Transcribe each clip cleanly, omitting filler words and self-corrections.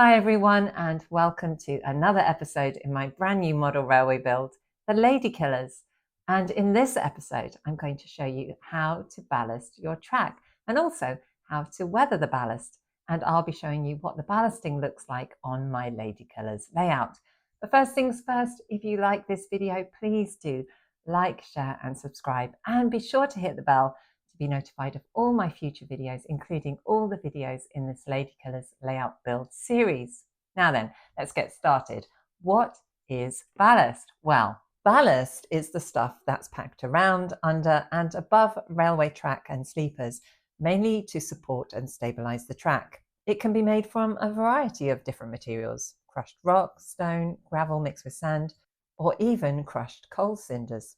Hi everyone, and welcome to another episode in my brand new model railway build, the Ladykillers. And in this episode, I'm going to show you how to ballast your track and also how to weather the ballast. And I'll be showing you what the ballasting looks like on my Ladykillers layout. But first things first, if you like this video, please do like, share and subscribe, and be sure to hit the bell to be notified of all my future videos, including all the videos in this Ladykillers layout build series. Now then, let's get started. What is ballast? Well, ballast is the stuff that's packed around, under and above railway track and sleepers, mainly to support and stabilize the track. It can be made from a variety of different materials: crushed rock, stone, gravel mixed with sand, or even crushed coal cinders.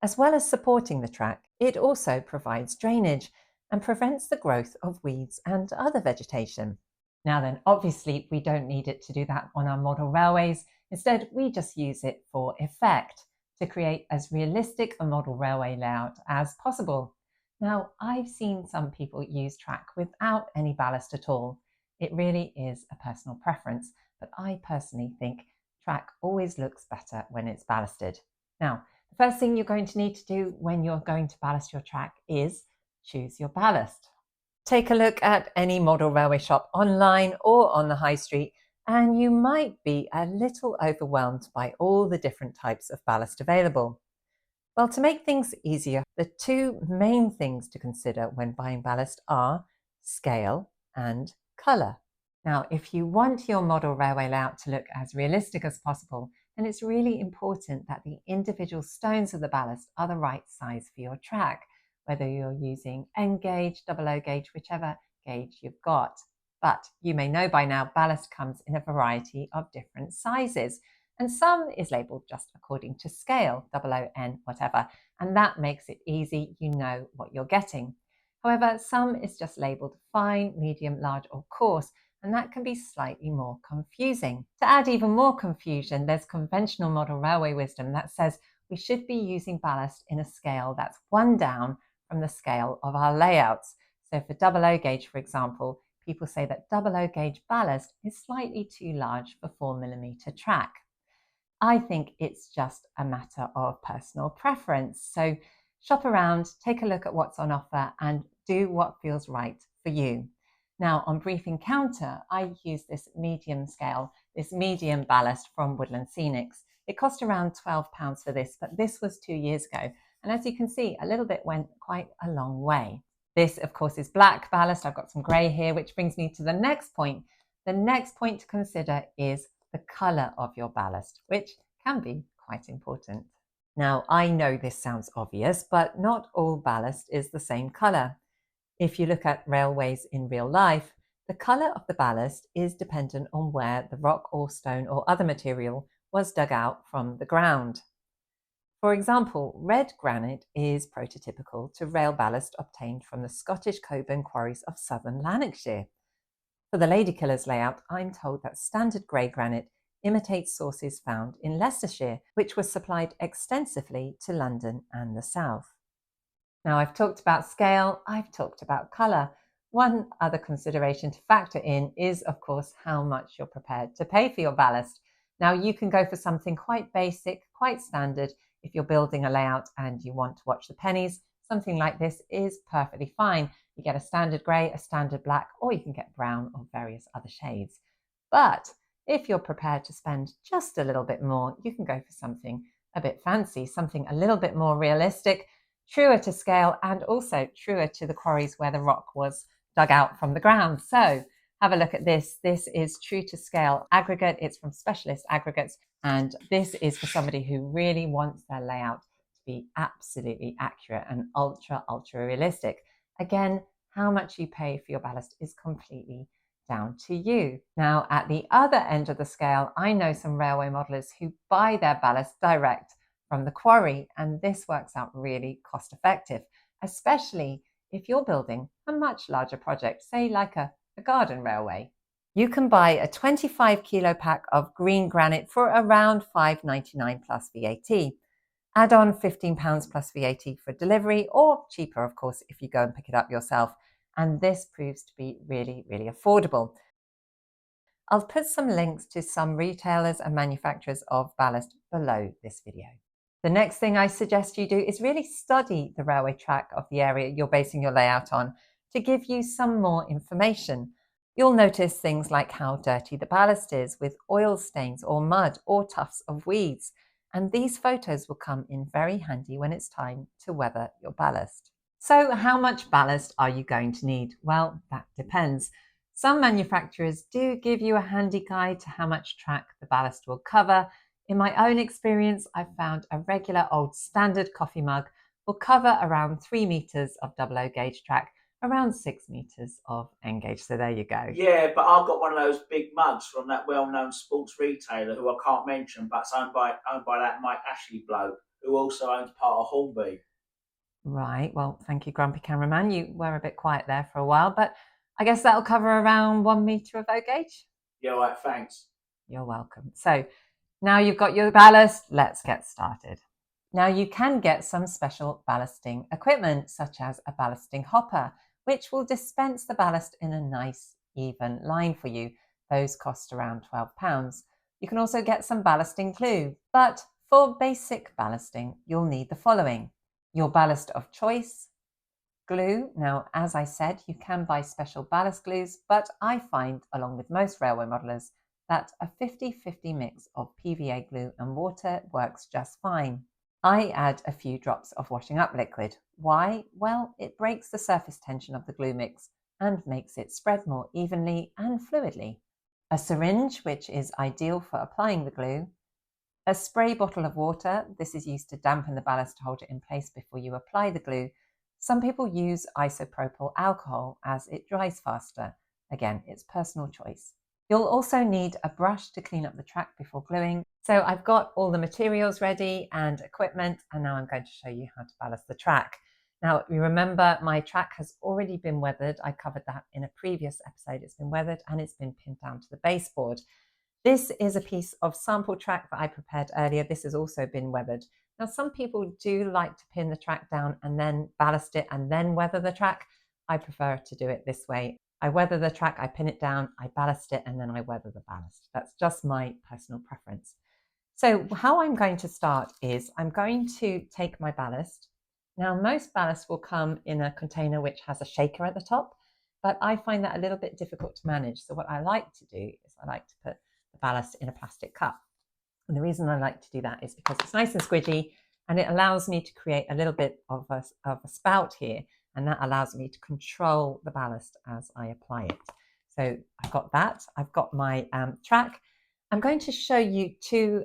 As well as supporting the track, it also provides drainage and prevents the growth of weeds and other vegetation. Now then, obviously we don't need it to do that on our model railways. Instead, we just use it for effect to create as realistic a model railway layout as possible. Now, I've seen some people use track without any ballast at all. It really is a personal preference, but I personally think track always looks better when it's ballasted. Now, the first thing you're going to need to do when you're going to ballast your track is choose your ballast. Take a look at any model railway shop online or on the high street, and you might be a little overwhelmed by all the different types of ballast available. Well, to make things easier, the two main things to consider when buying ballast are scale and colour. Now, if you want your model railway layout to look as realistic as possible, then it's really important that the individual stones of the ballast are the right size for your track, whether you're using N gauge, 00 gauge, whichever gauge you've got. But you may know by now, ballast comes in a variety of different sizes, and some is labelled just according to scale, 00N, whatever, and that makes it easy, you know what you're getting. However, some is just labelled fine, medium, large or coarse, and that can be slightly more confusing. To add even more confusion, there's conventional model railway wisdom that says we should be using ballast in a scale that's one down from the scale of our layouts. So for 00 gauge, for example, people say that 00 gauge ballast is slightly too large for 4mm track. I think it's just a matter of personal preference. So shop around, take a look at what's on offer and do what feels right for you. Now on Brief Encounter, I use this medium scale, this medium ballast from Woodland Scenics. It cost around £12 for this, but this was 2 years ago. And as you can see, a little bit went quite a long way. This, of course, is black ballast. I've got some grey here, which brings me to the next point. The next point to consider is the colour of your ballast, which can be quite important. Now, I know this sounds obvious, but not all ballast is the same colour. If you look at railways in real life, the colour of the ballast is dependent on where the rock or stone or other material was dug out from the ground. For example, red granite is prototypical to rail ballast obtained from the Scottish Coburn quarries of southern Lanarkshire. For the Ladykillers layout, I'm told that standard grey granite imitates sources found in Leicestershire, which was supplied extensively to London and the south. Now, I've talked about scale, I've talked about colour. One other consideration to factor in is, of course, how much you're prepared to pay for your ballast. Now, you can go for something quite basic, quite standard. If you're building a layout and you want to watch the pennies, something like this is perfectly fine. You get a standard grey, a standard black, or you can get brown or various other shades. But if you're prepared to spend just a little bit more, you can go for something a bit fancy, something a little bit more realistic, truer to scale, and also truer to the quarries where the rock was dug out from the ground. So have a look at this. This is true to scale aggregate. It's from Specialist Aggregates, and this is for somebody who really wants their layout to be absolutely accurate and ultra realistic. Again, how much you pay for your ballast is completely down to you. Now, at the other end of the scale, I know some railway modelers who buy their ballast direct from the quarry, and this works out really cost effective, especially if you're building a much larger project, say like a garden railway. You can buy a 25 kilo pack of green granite for around £5.99 plus VAT. Add on £15 plus VAT for delivery, or cheaper, of course, if you go and pick it up yourself. And this proves to be really affordable. I'll put some links to some retailers and manufacturers of ballast below this video. The next thing I suggest you do is really study the railway track of the area you're basing your layout on to give you some more information. You'll notice things like how dirty the ballast is with oil stains or mud or tufts of weeds. And these photos will come in very handy when it's time to weather your ballast. So how much ballast are you going to need? Well, that depends. Some manufacturers do give you a handy guide to how much track the ballast will cover. In my own experience, I've found a regular old standard coffee mug will cover around 3 meters of double O gauge track, around 6 meters of N gauge. So there you go. Yeah, but I've got one of those big mugs from that well-known sports retailer who I can't mention, but it's owned by that Mike Ashley bloke who also owns part of Hornby. Right. Well, thank you, Grumpy Cameraman. You were a bit quiet there for a while, but I guess that'll cover around 1 meter of O gauge. Yeah, right, thanks. You're welcome. So now you've got your ballast, let's get started. Now you can get some special ballasting equipment, such as a ballasting hopper, which will dispense the ballast in a nice even line for you. Those cost around £12. You can also get some ballasting glue, but for basic ballasting, you'll need the following: your ballast of choice, glue. Now, as I said, you can buy special ballast glues, but I find, along with most railway modelers, that a 50-50 mix of PVA glue and water works just fine. I add a few drops of washing up liquid. Why? Well, it breaks the surface tension of the glue mix and makes it spread more evenly and fluidly. A syringe, which is ideal for applying the glue. A spray bottle of water. This is used to dampen the ballast to hold it in place before you apply the glue. Some people use isopropyl alcohol as it dries faster. Again, it's personal choice. You'll also need a brush to clean up the track before gluing. So I've got all the materials ready and equipment, and now I'm going to show you how to ballast the track. Now, you remember my track has already been weathered. I covered that in a previous episode. It's been weathered and it's been pinned down to the baseboard. This is a piece of sample track that I prepared earlier. This has also been weathered. Now, some people do like to pin the track down and then ballast it and then weather the track. I prefer to do it this way. I weather the track, I pin it down, I ballast it, and then I weather the ballast. That's just my personal preference. So how I'm going to start is I'm going to take my ballast. Now, most ballast will come in a container which has a shaker at the top, but I find that a little bit difficult to manage. So what I like to do is I like to put the ballast in a plastic cup. And the reason I like to do that is because it's nice and squidgy and it allows me to create a little bit of a spout here, and that allows me to control the ballast as I apply it. So I've got that. I've got my track. I'm going to show you two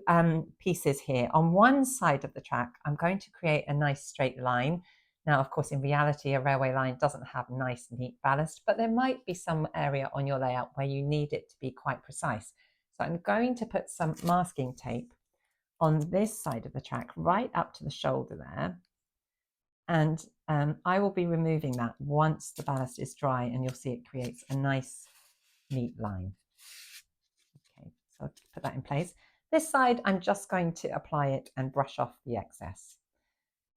pieces here. On one side of the track, I'm going to create a nice straight line. Now, of course, in reality, a railway line doesn't have nice, neat ballast, but there might be some area on your layout where you need it to be quite precise. So I'm going to put some masking tape on this side of the track, right up to the shoulder there. And I will be removing that once the ballast is dry, and you'll see it creates a nice, neat line. Okay, so I'll put that in place. This side, I'm just going to apply it and brush off the excess.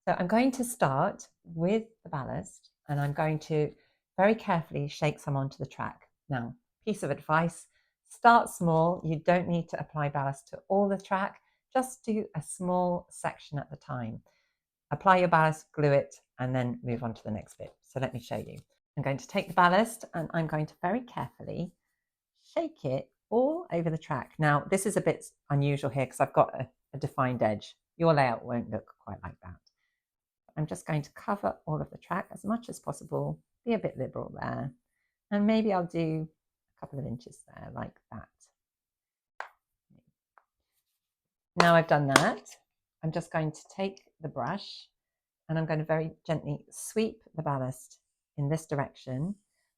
So I'm going to start with the ballast, and I'm going to very carefully shake some onto the track. Now, piece of advice, start small. You don't need to apply ballast to all the track. Just do a small section at the time. Apply your ballast, glue it, and then move on to the next bit. So let me show you. I'm going to take the ballast and I'm going to very carefully shake it all over the track. Now, this is a bit unusual here because I've got a defined edge. Your layout won't look quite like that. I'm just going to cover all of the track as much as possible, be a bit liberal there, and maybe I'll do a couple of inches there like that. Now I've done that, I'm just going to take the brush and I'm going to very gently sweep the ballast in this direction.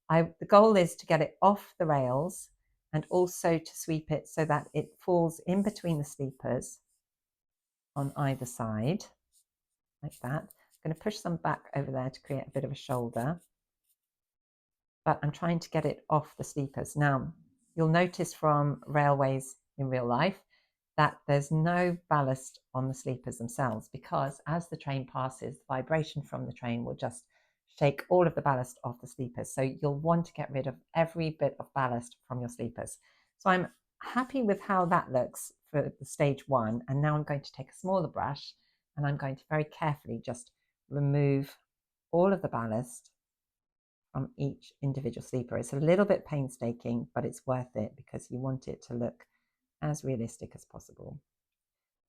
The goal is to get it off the rails and also to sweep it so that it falls in between the sleepers on either side, like that. I'm going to push some back over there to create a bit of a shoulder, but I'm trying to get it off the sleepers. Now, you'll notice from railways in real life that there's no ballast on the sleepers themselves, because as the train passes, the vibration from the train will just shake all of the ballast off the sleepers. So you'll want to get rid of every bit of ballast from your sleepers. So I'm happy with how that looks for the stage 1. And now I'm going to take a smaller brush and I'm going to very carefully just remove all of the ballast from each individual sleeper. It's a little bit painstaking, but it's worth it because you want it to look as realistic as possible.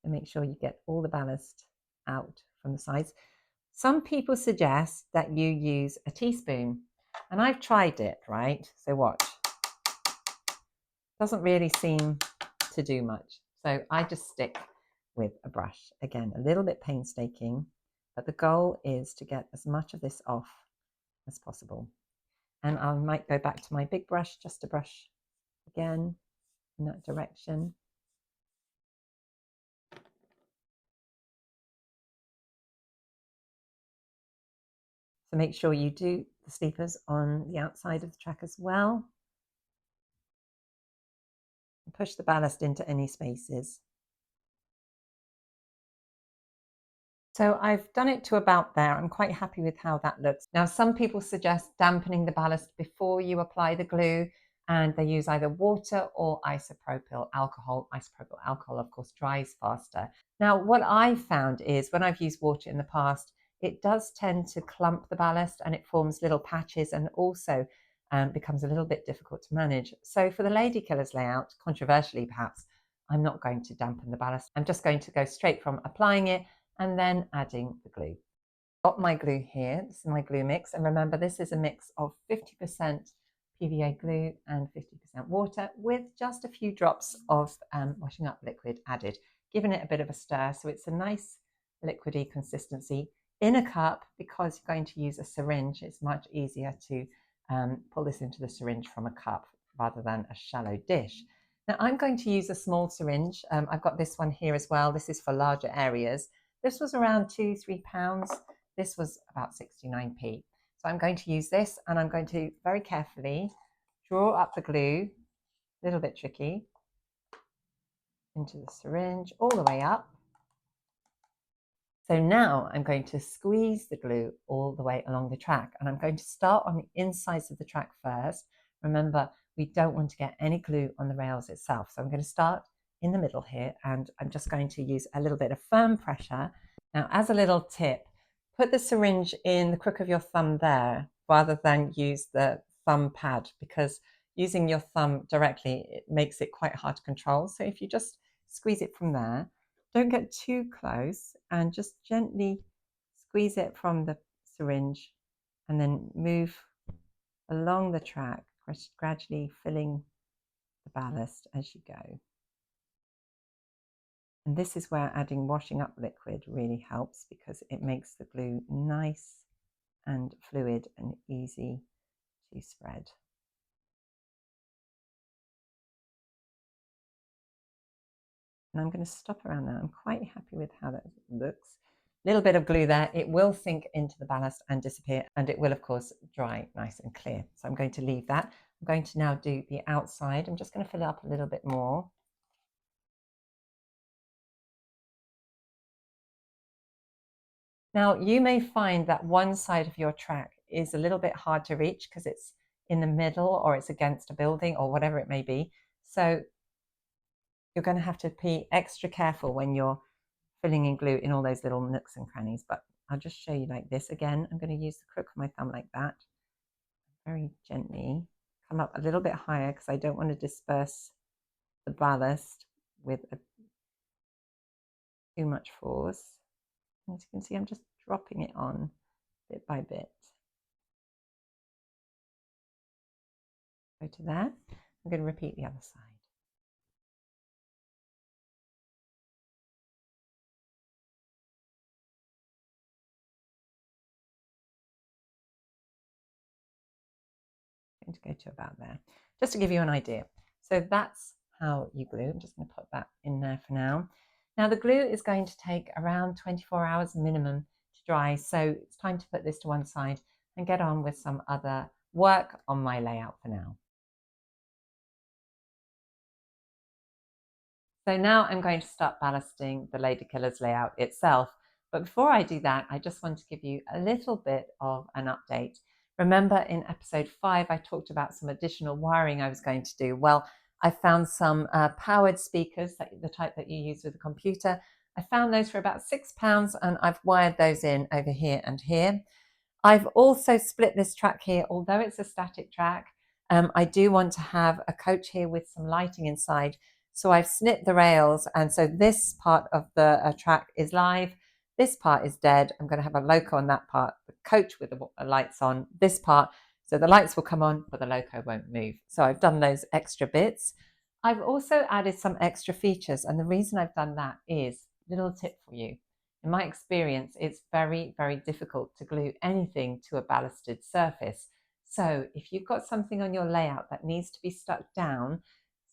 And make sure you get all the ballast out from the sides. Some people suggest that you use a teaspoon, and I've tried it, right? So watch. Doesn't really seem to do much. So I just stick with a brush. Again, a little bit painstaking, but the goal is to get as much of this off as possible. And I might go back to my big brush just to brush again in that direction. So make sure you do the sleepers on the outside of the track as well. And push the ballast into any spaces. So I've done it to about there. I'm quite happy with how that looks. Now, some people suggest dampening the ballast before you apply the glue, and they use either water or isopropyl alcohol. Isopropyl alcohol, of course, dries faster. Now, what I've found is when I've used water in the past, it does tend to clump the ballast and it forms little patches and also becomes a little bit difficult to manage. So for the Ladykillers layout, controversially perhaps, I'm not going to dampen the ballast. I'm just going to go straight from applying it and then adding the glue. Got my glue here. This is my glue mix. And remember, this is a mix of 50% PVA glue and 50% water with just a few drops of washing up liquid added, giving it a bit of a stir. So it's a nice liquidy consistency in a cup. Because you're going to use a syringe, it's much easier to pull this into the syringe from a cup rather than a shallow dish. Now I'm going to use a small syringe. I've got this one here as well. This is for larger areas. This was around £2–3. This was about 69p. So I'm going to use this and I'm going to very carefully draw up the glue, a little bit tricky, into the syringe all the way up. So now I'm going to squeeze the glue all the way along the track, and I'm going to start on the insides of the track first. Remember, we don't want to get any glue on the rails itself. So I'm going to start in the middle here, and I'm just going to use a little bit of firm pressure. Now, as a little tip, put the syringe in the crook of your thumb there rather than use the thumb pad, because using your thumb directly, it makes it quite hard to control. So if you just squeeze it from there, don't get too close, and just gently squeeze it from the syringe and then move along the track, gradually filling the ballast as you go. And this is where adding washing up liquid really helps, because it makes the glue nice and fluid and easy to spread. And I'm going to stop around there. I'm quite happy with how that looks. A little bit of glue there. It will sink into the ballast and disappear, and it will, of course, dry nice and clear. So I'm going to leave that. I'm going to now do the outside. I'm just going to fill it up a little bit more. Now, you may find that one side of your track is a little bit hard to reach because it's in the middle or it's against a building or whatever it may be. So you're going to have to be extra careful when you're filling in glue in all those little nooks and crannies. But I'll just show you like this again. I'm going to use the crook of my thumb like that. Very gently come up a little bit higher because I don't want to disperse the ballast with too much force. As you can see, I'm just dropping it on bit by bit. Go to that. I'm going to repeat the other side. I'm going to go to about there, just to give you an idea. So that's how you glue. I'm just going to put that in there for now. Now the glue is going to take around 24 hours minimum to dry, so it's time to put this to one side and get on with some other work on my layout for now. So now I'm going to start ballasting the Ladykillers layout itself. But before I do that, I just want to give you a little bit of an update. Remember in episode 5, I talked about some additional wiring I was going to do. Well, I found some powered speakers, the type that you use with a computer. I found those for about £6 and I've wired those in over here and here. I've also split this track here, although it's a static track. I do want to have a coach here with some lighting inside. So I've snipped the rails, and so this part of the track is live. This part is dead. I'm going to have a loco on that part, the coach with the lights on this part. So the lights will come on, but the loco won't move. So I've done those extra bits. I've also added some extra features, and the reason I've done that is, little tip for you. In my experience, it's very, very difficult to glue anything to a ballasted surface. So if you've got something on your layout that needs to be stuck down,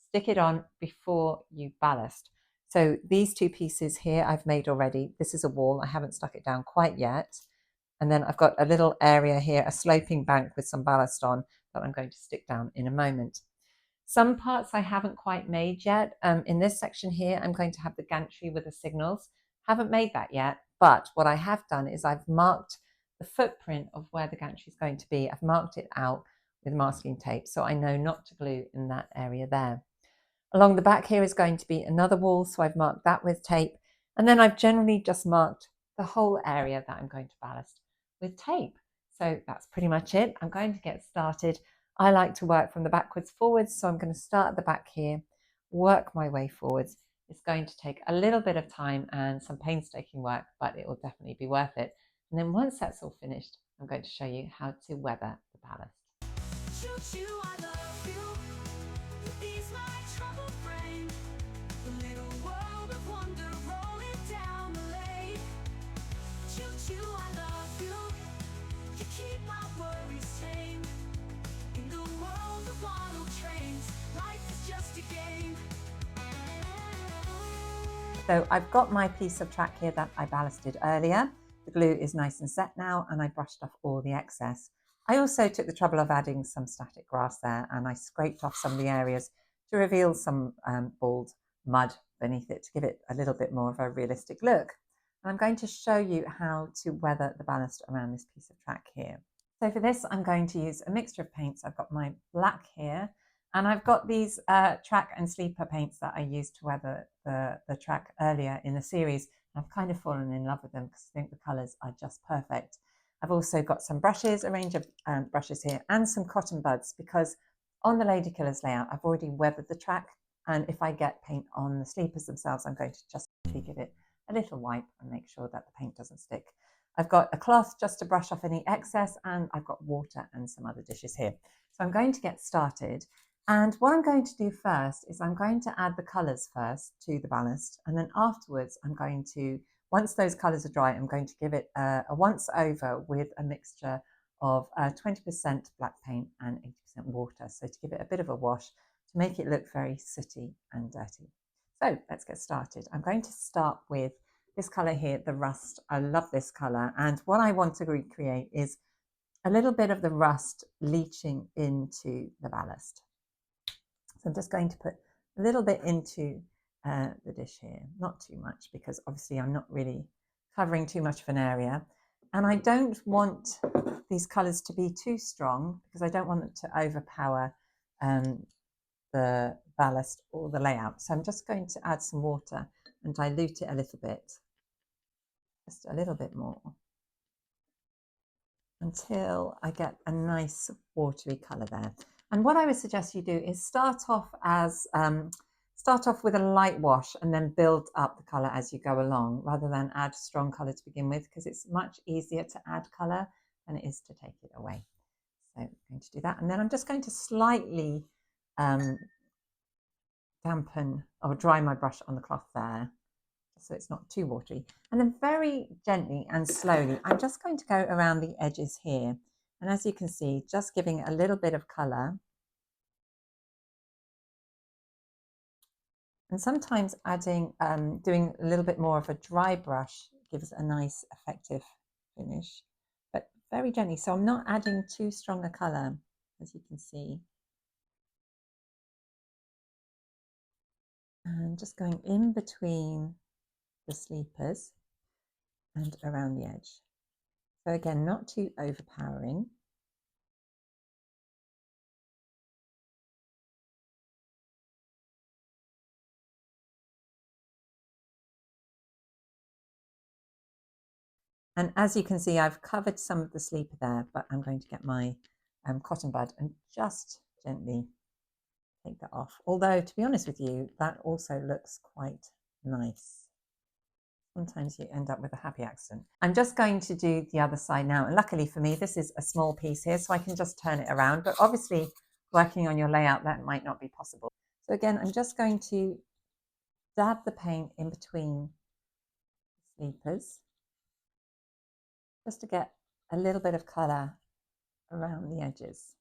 stick it on before you ballast. So these two pieces here I've made already. This is a wall. I haven't stuck it down quite yet. And then I've got a little area here, a sloping bank with some ballast on that I'm going to stick down in a moment. Some parts I haven't quite made yet. In this section here, I'm going to have the gantry with the signals. Haven't made that yet, but what I have done is I've marked the footprint of where the gantry is going to be. I've marked it out with masking tape, so I know not to glue in that area there. Along the back here is going to be another wall, so I've marked that with tape. And then I've generally just marked the whole area that I'm going to ballast with tape. So that's pretty much it. I'm going to get started. I like to work from the backwards forwards, so I'm going to start at the back here, work my way forwards. It's going to take a little bit of time and some painstaking work, but it will definitely be worth it. And then once that's all finished, I'm going to show you how to weather the ballast. So I've got my piece of track here that I ballasted earlier. The glue is nice and set now, and I brushed off all the excess. I also took the trouble of adding some static grass there, and I scraped off some of the areas to reveal some bald mud beneath it to give it a little bit more of a realistic look. And I'm going to show you how to weather the ballast around this piece of track here. So for this, I'm going to use a mixture of paints. I've got my black here, and I've got these track and sleeper paints that I used to weather the track earlier in the series. I've kind of fallen in love with them because I think the colours are just perfect. I've also got some brushes, a range of brushes here, and some cotton buds, because on the Ladykillers layout, I've already weathered the track. And if I get paint on the sleepers themselves, I'm going to just give it a little wipe and make sure that the paint doesn't stick. I've got a cloth just to brush off any excess, and I've got water and some other dishes here. So I'm going to get started. And what I'm going to do first is I'm going to add the colours first to the ballast, and then afterwards I'm going to, once those colours are dry, I'm going to give it a once over with a mixture of 20% black paint and 80% water, so to give it a bit of a wash to make it look very sooty and dirty. So let's get started. I'm going to start with this colour here, the rust. I love this colour, and what I want to recreate is a little bit of the rust leaching into the ballast. So I'm just going to put a little bit into the dish here, not too much, because obviously I'm not really covering too much of an area. And I don't want these colours to be too strong because I don't want them to overpower the ballast or the layout. So I'm just going to add some water and dilute it a little bit, just a little bit more, until I get a nice watery colour there. And what I would suggest you do is start off with a light wash and then build up the colour as you go along, rather than add strong colour to begin with, because it's much easier to add colour than it is to take it away. So I'm going to do that, and then I'm just going to slightly dampen or dry my brush on the cloth there, so it's not too watery. And then very gently and slowly, I'm just going to go around the edges here. And as you can see, just giving it a little bit of colour. And sometimes adding, doing a little bit more of a dry brush gives a nice effective finish, but very gently. So I'm not adding too strong a colour, as you can see. And just going in between the sleepers and around the edge. So again, not too overpowering. And as you can see, I've covered some of the sleeper there, but I'm going to get my cotton bud and just gently take that off. Although, to be honest with you, that also looks quite nice. Sometimes you end up with a happy accident. I'm just going to do the other side now. And luckily for me, this is a small piece here, so I can just turn it around. But obviously, working on your layout, that might not be possible. So again, I'm just going to dab the paint in between the sleepers, just to get a little bit of colour around the edges.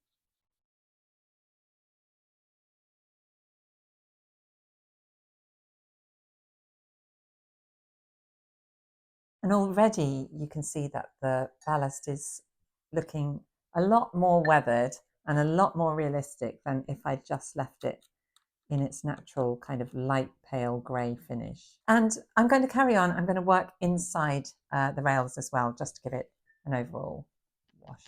And already you can see that the ballast is looking a lot more weathered and a lot more realistic than if I just left it in its natural kind of light pale grey finish. And I'm going to carry on. I'm going to work inside the rails as well, just to give it an overall wash.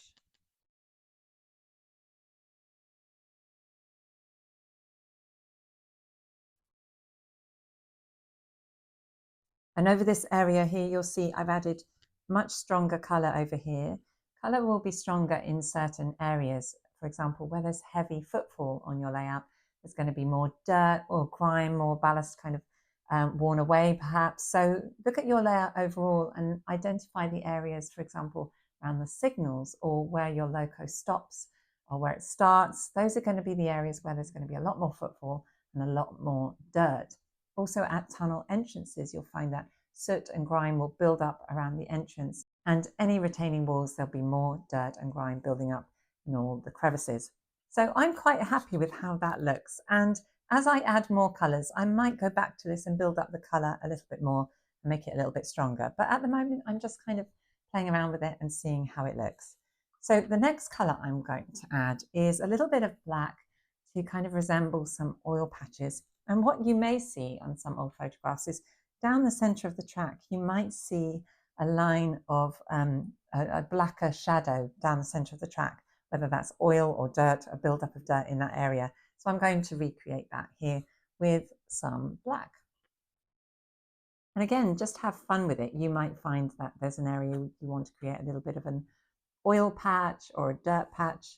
And over this area here, you'll see I've added much stronger colour over here. Colour will be stronger in certain areas. For example, where there's heavy footfall on your layout, there's going to be more dirt or grime or ballast kind of worn away perhaps. So look at your layout overall and identify the areas, for example, around the signals or where your loco stops or where it starts. Those are going to be the areas where there's going to be a lot more footfall and a lot more dirt. Also at tunnel entrances, you'll find that soot and grime will build up around the entrance, and any retaining walls, there'll be more dirt and grime building up in all the crevices. So I'm quite happy with how that looks. And as I add more colours, I might go back to this and build up the colour a little bit more and make it a little bit stronger. But at the moment, I'm just kind of playing around with it and seeing how it looks. So the next colour I'm going to add is a little bit of black to kind of resemble some oil patches. And what you may see on some old photographs is down the center of the track, you might see a line of a blacker shadow down the center of the track, whether that's oil or dirt, a buildup of dirt in that area. So I'm going to recreate that here with some black. And again, just have fun with it. You might find that there's an area you want to create a little bit of an oil patch or a dirt patch.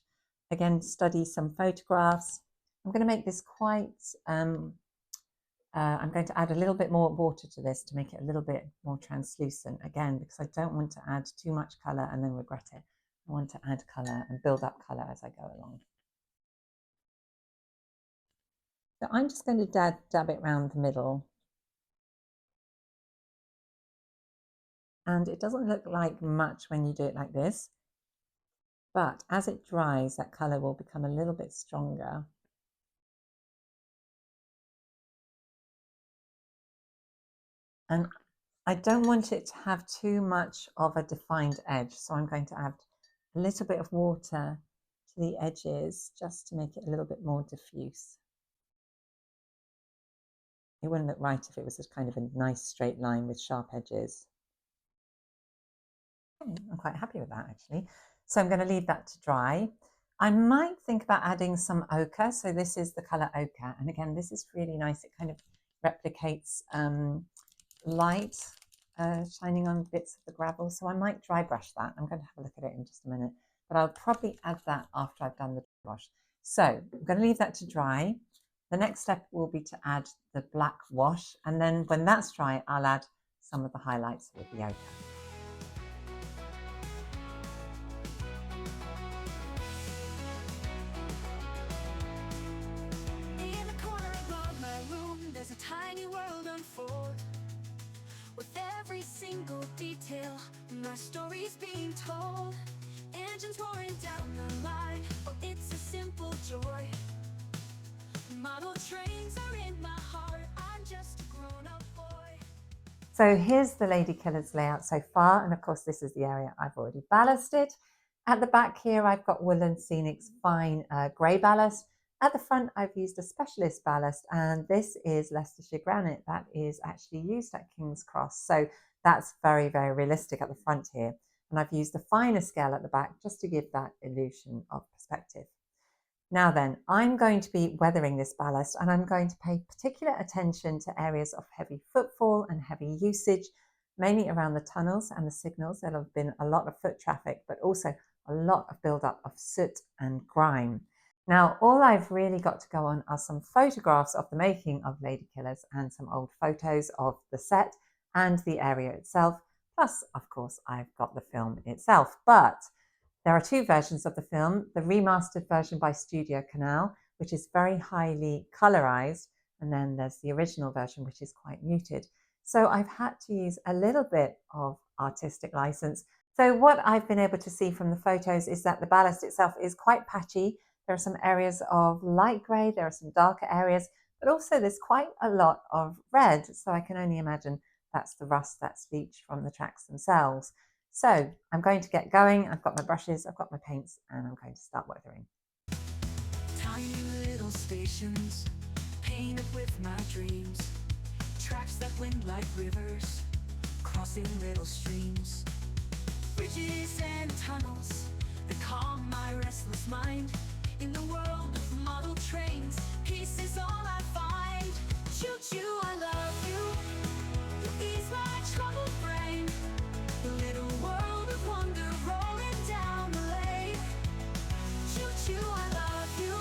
Again, study some photographs. I'm going to make this quite, I'm going to add a little bit more water to this to make it a little bit more translucent, again, because I don't want to add too much colour and then regret it. I want to add colour and build up colour as I go along. So I'm just going to dab it around the middle. And it doesn't look like much when you do it like this, but as it dries, that colour will become a little bit stronger. And I don't want it to have too much of a defined edge, so I'm going to add a little bit of water to the edges just to make it a little bit more diffuse. It wouldn't look right if it was just kind of a nice straight line with sharp edges. I'm quite happy with that actually. So I'm going to leave that to dry. I might think about adding some ochre. So this is the colour ochre. And again, this is really nice. It kind of replicates light shining on bits of the gravel. So I might dry brush that. I'm going to have a look at it in just a minute. But I'll probably add that after I've done the wash. So I'm going to leave that to dry. The next step will be to add the black wash. And then when that's dry, I'll add some of the highlights with the ochre. Single detail, my story's being told. Engines roaring down the line, oh, it's a simple joy. Model trains are in my heart, I'm just a grown-up boy. So here's the Ladykillers layout so far, and of course this is the area I've already ballasted. At the back here I've got Woodland Scenic's fine grey ballast. At the front I've used a specialist ballast, and this is Leicestershire granite that is actually used at King's Cross. So that's very, very realistic at the front here. And I've used a finer scale at the back just to give that illusion of perspective. Now then, I'm going to be weathering this ballast, and I'm going to pay particular attention to areas of heavy footfall and heavy usage. mainly around the tunnels and the signals. There'll have been a lot of foot traffic, but also a lot of build-up of soot and grime. Now, all I've really got to go on are some photographs of the making of Ladykillers and some old photos of the set and the area itself. Plus, of course, I've got the film itself. But there are two versions of the film, the remastered version by Studio Canal, which is very highly colorized, and then there's the original version, which is quite muted. So I've had to use a little bit of artistic license. So what I've been able to see from the photos is that the ballast itself is quite patchy. There are some areas of light grey, there are some darker areas, but also there's quite a lot of red. So I can only imagine that's the rust that's leached from the tracks themselves. So I'm going to get going. I've got my brushes, I've got my paints, and I'm going to start weathering. Tiny little stations, painted with my dreams. Tracks that wind like rivers, crossing little streams. Bridges and tunnels that calm my restless mind. In the world of model trains, peace is all I find. Choo-choo, I love you, you ease my troubled brain. The little world of wonder rolling down the lane. Choo-choo, I love you,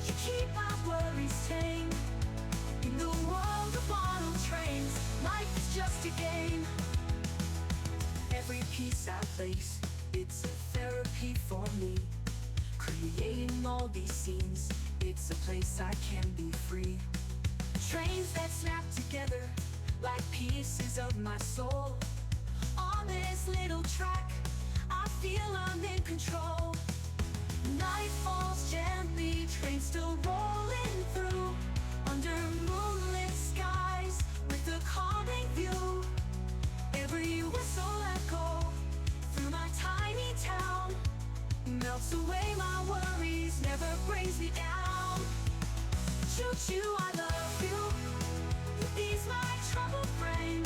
you keep my worries tame. In the world of model trains, life is just a game. Every piece I place, it's a therapy for me. Creating all these scenes, it's a place I can be free. Trains that snap together like pieces of my soul. On this little track, I feel I'm in control. Night falls gently, trains still rolling through. Under moonlit skies, with a calming view. Every whistle I go through my tiny town melts away my worries, never brings me down. Choo-choo, I love you, you ease my troubled brain.